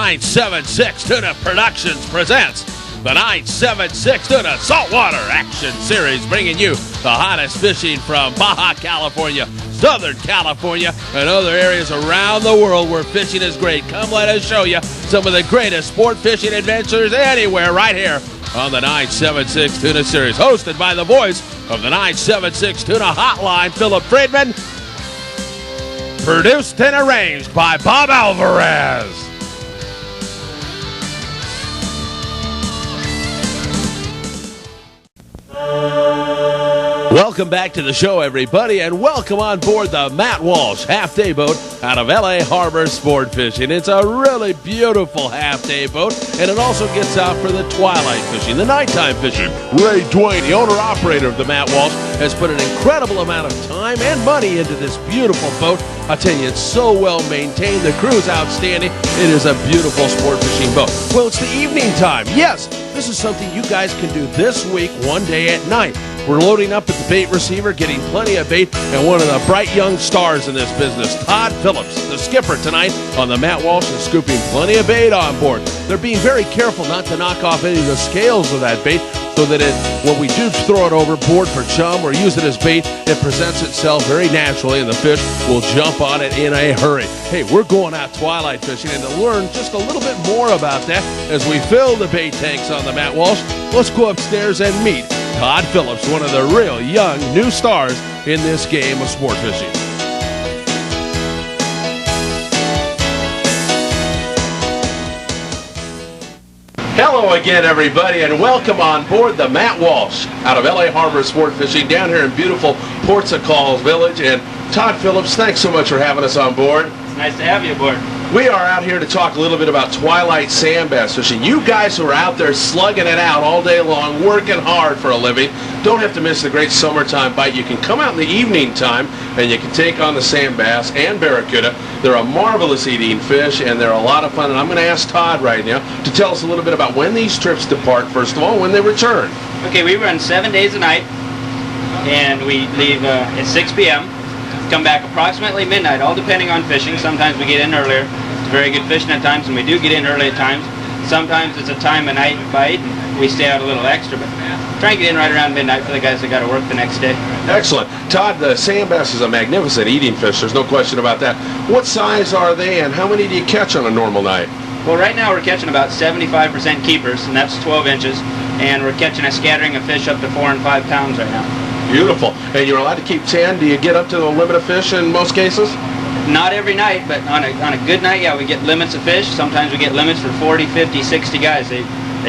976 Tuna Productions presents the 976 Tuna Saltwater Action Series, bringing you the hottest fishing from Baja, California, Southern California, and other areas around the world where fishing is great. Come let us show you some of the greatest sport fishing adventures anywhere right here on the 976 Tuna Series, hosted by the voice of the 976 Tuna Hotline, Philip Friedman. Produced and arranged by Bob Alvarez. Welcome back to the show, everybody, and welcome on board the Matt Walsh half-day boat out of L.A. Harbor Sport Fishing. It's a really beautiful half-day boat, and it also gets out for the twilight fishing, the nighttime fishing. Ray Dwayne, the owner-operator of the Matt Walsh, has put an incredible amount of time and money into this beautiful boat. I tell you, it's so well maintained. The crew's outstanding. It is a beautiful sport fishing boat. Well, it's the evening time. Yes, this is something you guys can do this week, one day at night. We're loading up at the bait receiver, getting plenty of bait, and one of the bright young stars in this business, Todd Phillips, the skipper tonight on the Matt Walsh, is scooping plenty of bait on board. They're being very careful not to knock off any of the scales of that bait, so that when we do throw it overboard for chum or use it as bait, it presents itself very naturally, and the fish will jump on it in a hurry. Hey, we're going out twilight fishing, and to learn just a little bit more about that as we fill the bait tanks on the Matt Walsh, let's go upstairs and meet Todd Phillips, one of the real young new stars in this game of sport fishing. Hello again, everybody, and welcome on board the Matt Walsh out of L.A. Harbor Sport Fishing down here in beautiful Ports of Calls Village. And Todd Phillips, thanks so much for having us on board. It's nice to have you aboard. We are out here to talk a little bit about twilight sand bass fishing. You guys who are out there slugging it out all day long, working hard for a living, don't have to miss the great summertime bite. You can come out in the evening time and you can take on the sand bass and barracuda. They're a marvelous eating fish and they're a lot of fun. And I'm going to ask Todd right now to tell us a little bit about when these trips depart, first of all, when they return. Okay, we run 7 days a night and we leave at 6 p.m. Come back approximately midnight, all depending on fishing. Sometimes we get in earlier. It's very good fishing at times, and we do get in early at times. Sometimes it's a time of night bite, and we stay out a little extra, but try and get in right around midnight for the guys that got to work the next day. Excellent. Todd, the sand bass is a magnificent eating fish. There's no question about that. What size are they, and how many do you catch on a normal night? Well, right now we're catching about 75% keepers, and that's 12 inches, and we're catching a scattering of fish up to 4 and 5 pounds right now. Beautiful. And you're allowed to keep 10. Do you get up to the limit of fish in most cases? Not every night, but on a good night, yeah, we get limits of fish. Sometimes we get limits for 40, 50, 60 guys. They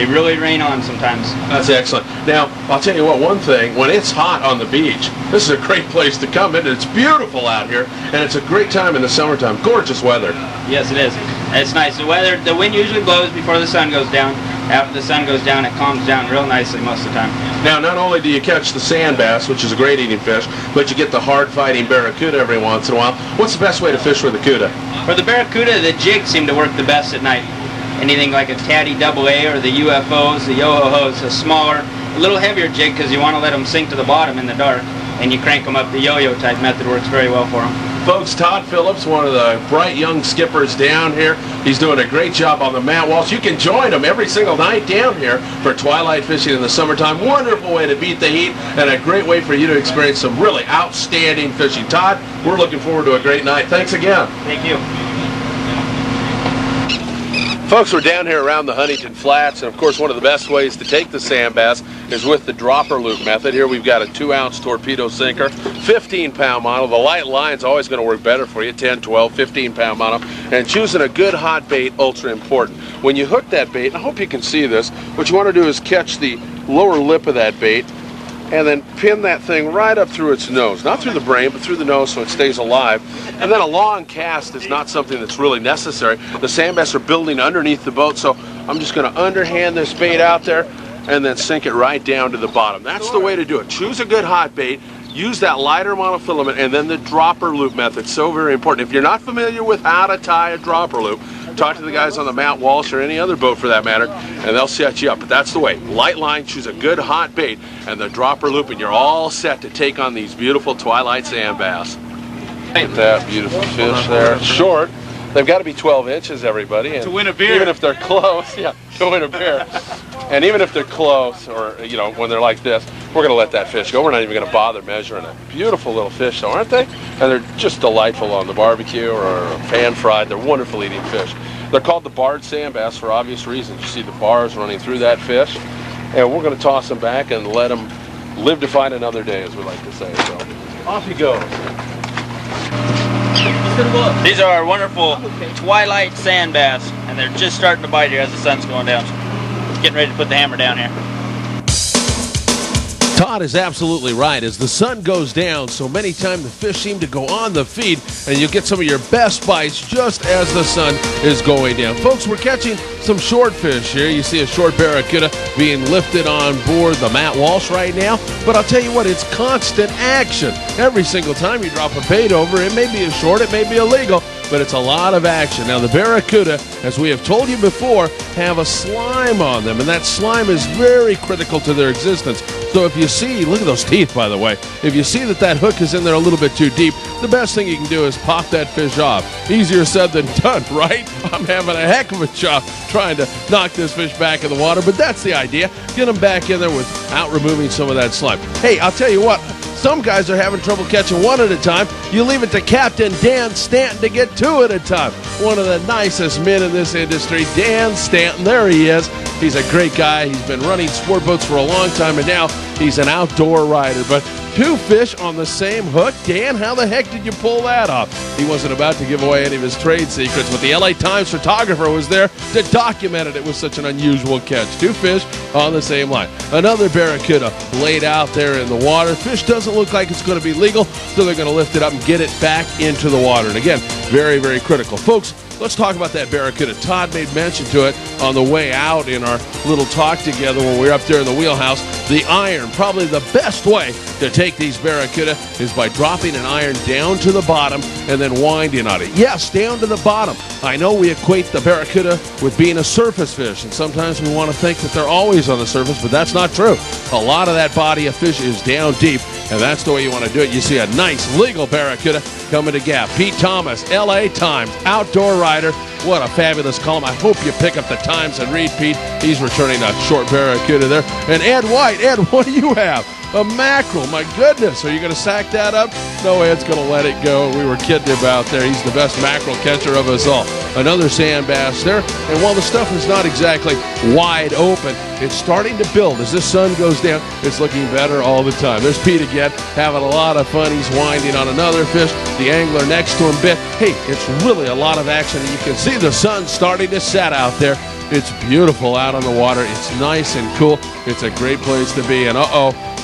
really rain on sometimes. That's excellent. Now, I'll tell you what, one thing, when it's hot on the beach, this is a great place to come in. It's beautiful out here, and it's a great time in the summertime. Gorgeous weather. Yes, it is. It's nice. The wind usually blows before the sun goes down. After the sun goes down, it calms down real nicely most of the time. Now, not only do you catch the sand bass, which is a great eating fish, but you get the hard-fighting barracuda every once in a while. What's the best way to fish with the cuda? For the barracuda, the jigs seem to work the best at night. Anything like a Caddy AA or the UFOs, the Yo-Ho-Hos, a smaller, a little heavier jig because you want to let them sink to the bottom in the dark, and you crank them up. The yo-yo type method works very well for them. Folks, Todd Phillips, one of the bright young skippers down here. He's doing a great job on the Matt Walsh. You can join him every single night down here for twilight fishing in the summertime. Wonderful way to beat the heat and a great way for you to experience some really outstanding fishing. Todd, we're looking forward to a great night. Thanks again. Thank you. Folks, we're down here around the Huntington Flats, and of course one of the best ways to take the sand bass is with the dropper loop method. Here we've got a 2-ounce torpedo sinker, 15-pound model. The light line's always going to work better for you, 10, 12, 15-pound model. And choosing a good hot bait, ultra important. When you hook that bait, and I hope you can see this, what you want to do is catch the lower lip of that bait and then pin that thing right up through its nose. Not through the brain, but through the nose so it stays alive. And then a long cast is not something that's really necessary. The sand bass are building underneath the boat, so I'm just going to underhand this bait out there and then sink it right down to the bottom. That's the way to do it. Choose a good hot bait, use that lighter monofilament, and then the dropper loop method. So very important. If you're not familiar with how to tie a dropper loop, talk to the guys on the Matt Walsh or any other boat for that matter, and they'll set you up. But that's the way. Light line, choose a good hot bait, and the dropper loop, and you're all set to take on these beautiful twilight sand bass. Look at that beautiful fish there. Short. They've got to be 12 inches, everybody. And to win a beer. Even if they're close, yeah, to win a beer. And even if they're close, or, you know, when they're like this, we're going to let that fish go. We're not even going to bother measuring it. Beautiful little fish, though, aren't they? And they're just delightful on the barbecue or pan-fried. They're wonderful eating fish. They're called the barred sand bass for obvious reasons. You see the bars running through that fish. And we're going to toss them back and let them live to fight another day, as we like to say. So off he goes. These are our wonderful Twilight sand bass, and they're just starting to bite here as the sun's going down. So getting ready to put the hammer down here. Todd is absolutely right. As the sun goes down, so many times the fish seem to go on the feed, and you get some of your best bites just as the sun is going down. Folks, we're catching some short fish here. You see a short barracuda being lifted on board the Matt Walsh right now. But I'll tell you what, it's constant action. Every single time you drop a bait over, it may be a short, it may be illegal, but it's a lot of action. Now, the barracuda, as we have told you before, have a slime on them, and that slime is very critical to their existence. So if you see, look at those teeth, by the way, if you see that hook is in there a little bit too deep, the best thing you can do is pop that fish off. Easier said than done, right? I'm having a heck of a job trying to knock this fish back in the water, but that's the idea. Get them back in there without removing some of that slime. Hey, I'll tell you what, some guys are having trouble catching one at a time. You leave it to Captain Dan Stanton to get two at a time. One of the nicest men in this industry, Dan Stanton. There he is. He's a great guy. He's been running sport boats for a long time, and now he's an outdoor rider. But two fish on the same hook? Dan, how the heck did you pull that off? He wasn't about to give away any of his trade secrets, but the LA Times photographer was there to document it. It was such an unusual catch. Two fish on the same line. Another barracuda laid out there in the water. Fish doesn't look like it's going to be legal, so they're going to lift it up and get it back into the water. And again, very, very critical. Folks, let's talk about that barracuda. Todd made mention to it on the way out in our little talk together when we were up there in the wheelhouse. The iron, probably the best way to take these barracuda is by dropping an iron down to the bottom and then winding on it. Yes, down to the bottom. I know we equate the barracuda with being a surface fish, and sometimes we want to think that they're always on the surface, but that's not true. A lot of that body of fish is down deep, and that's the way you want to do it. You see a nice legal barracuda coming to gap. Pete Thomas, LA Times, outdoor rider. What a fabulous column. I hope you pick up the Times and read Pete. He's returning a short barracuda there. And Ed White. Ed, what do you have? A mackerel. My goodness. Are you going to sack that up? No, Ed's going to let it go. We were kidding about there. He's the best mackerel catcher of us all. Another sand bass there. And while the stuff is not exactly wide open, it's starting to build. As the sun goes down, it's looking better all the time. There's Pete again, having a lot of fun. He's winding on another fish. The angler next to him bit. Hey, it's really a lot of action. And you can see the sun starting to set out there. It's beautiful out on the water. It's nice and cool. It's a great place to be. And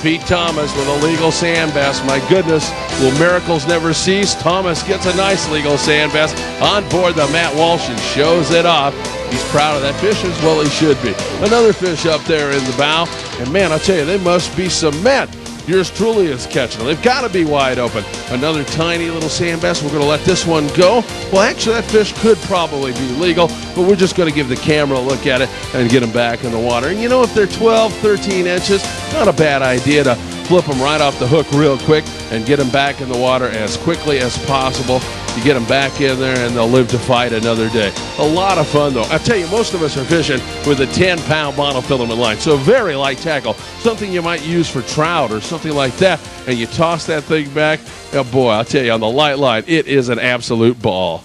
Pete Thomas with a legal sand bass. My goodness, will miracles never cease? Thomas gets a nice legal sand bass on board the Matt Walsh and shows it off. He's proud of that fish as well he should be. Another fish up there in the bow. And man, I'll tell you, they must be cement. Yours truly is catching them. They've got to be wide open. Another tiny little sand bass. We're going to let this one go. Well, actually, that fish could probably be legal, but we're just going to give the camera a look at it and get them back in the water. And you know, if they're 12, 13 inches, not a bad idea to flip them right off the hook real quick and get them back in the water as quickly as possible. You get them back in there and they'll live to fight another day. A lot of fun, though. I tell you, most of us are fishing with a 10-pound monofilament line, so very light tackle, something you might use for trout or something like that, and you toss that thing back. Oh boy, I'll tell you, on the light line, it is an absolute ball.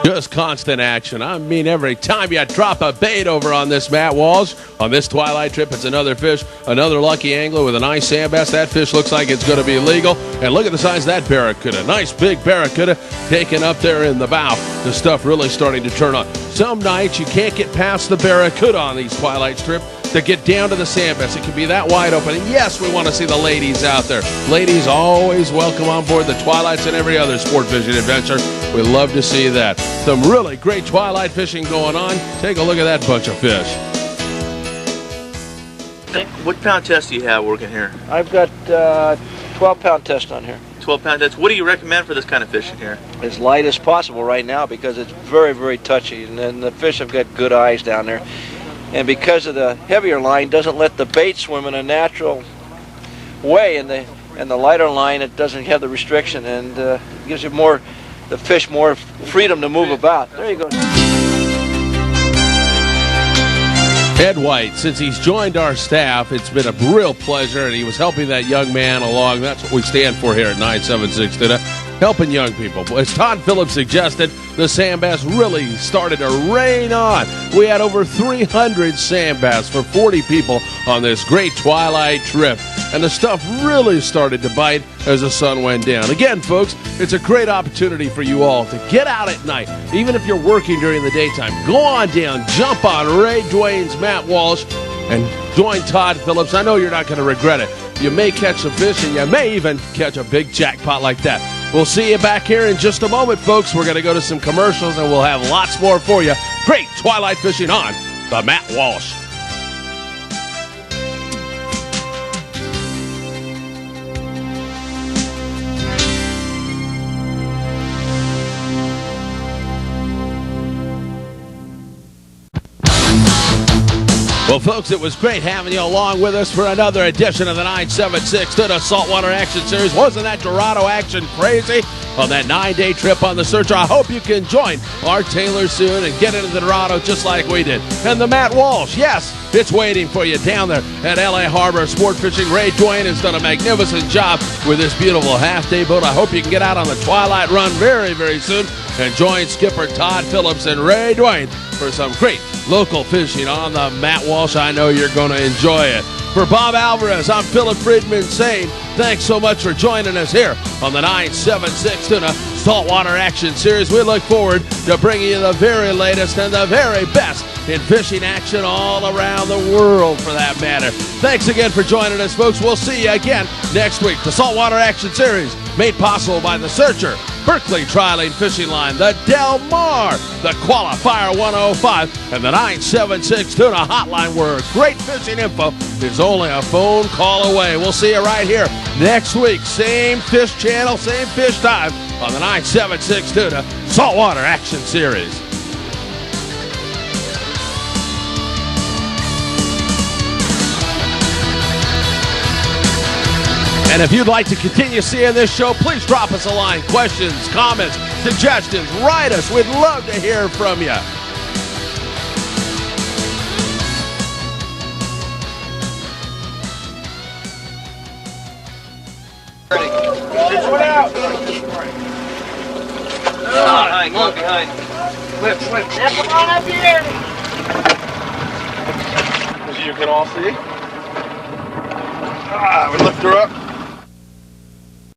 Just constant action. I mean, every time you drop a bait over on this Matt Walsh, on this Twilight trip, it's another fish, another lucky angler with a nice sand bass. That fish looks like it's going to be legal. And look at the size of that barracuda. Nice big barracuda taken up there in the bow. The stuff really starting to turn on. Some nights you can't get past the barracuda on these Twilight trips to get down to the sand bass. It can be that wide open. And yes, we want to see the ladies out there. Ladies always welcome on board the Twilights and every other sport fishing adventure. We love to see that. Some really great Twilight fishing going on. Take a look at that bunch of fish. What pound test do you have working here? I've got 12-pound test on here. 12-pound test. What do you recommend for this kind of fishing here? As light as possible right now because it's very, very touchy. And then the fish have got good eyes down there. And because of the heavier line, doesn't let the bait swim in a natural way. And the lighter line, it doesn't have the restriction and gives you more the fish more freedom to move about. There you go. Ed White, since he's joined our staff, it's been a real pleasure, and he was helping that young man along. That's what we stand for here at 976 today, helping young people. As Todd Phillips suggested, the sand bass really started to rain on. We had over 300 sand bass for 40 people on this great Twilight trip, and the stuff really started to bite as the sun went down. Again, folks, it's a great opportunity for you all to get out at night, even if you're working during the daytime. Go on down, jump on Ray Dwayne's Matt Walsh, and join Todd Phillips. I know you're not going to regret it. You may catch some fish, and you may even catch a big jackpot like that. We'll see you back here in just a moment, folks. We're going to go to some commercials, and we'll have lots more for you. Great Twilight fishing on the Matt Walsh. Well, folks, it was great having you along with us for another edition of the 976 to the Saltwater Action Series. Wasn't that Dorado action crazy on that 9-day trip on the Searcher? I hope you can join our Taylor soon and get into the Dorado just like we did. And the Matt Walsh, yes, it's waiting for you down there at LA Harbor Sport Fishing. Ray Dwayne has done a magnificent job with this beautiful half-day boat. I hope you can get out on the Twilight run very, very soon and join Skipper Todd Phillips and Ray Dwayne for some great local fishing on the Matt Walsh. I know you're going to enjoy it. For Bob Alvarez, I'm Philip Friedman saying thanks so much for joining us here on the 976 Tuna Saltwater Action Series. We look forward to bringing you the very latest and the very best in fishing action all around the world, for that matter. Thanks again for joining us, folks. We'll see you again next week. The Saltwater Action Series, made possible by the Searcher, Berkeley Tri-Lane Fishing Line, the Del Mar, the Qualifier 105, and the 976 Tuna Hotline, where great fishing info is only a phone call away. We'll see you right here next week. Same fish channel, same fish time on the 976 Tuna Saltwater Action Series. And if you'd like to continue seeing this show, please drop us a line. Questions, comments, suggestions, write us. We'd love to hear from you. Behind, go behind. Whip. Come on up here. As you can all see. We lift her up.